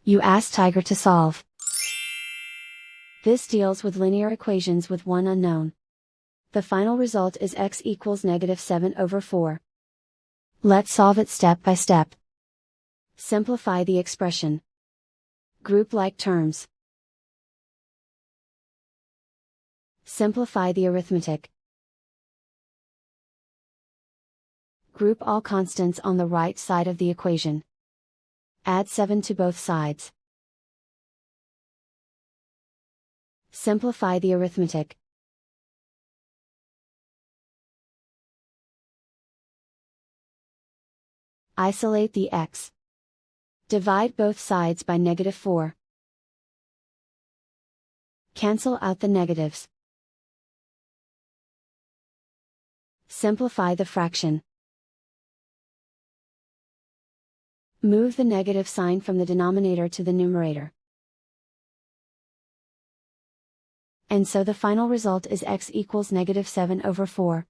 You ask Tiger to solve. This deals with linear equations with one unknown. The final result is x equals -7/4. Let's solve it step by step. Simplify the expression. Group like terms. Simplify the arithmetic. Group all constants on the right side of the equation. Add 7 to both sides. Simplify the arithmetic. Isolate the x. Divide both sides by -4. Cancel out the negatives. Simplify the fraction. Move the negative sign from the denominator to the numerator. And so the final result is x equals -7/4.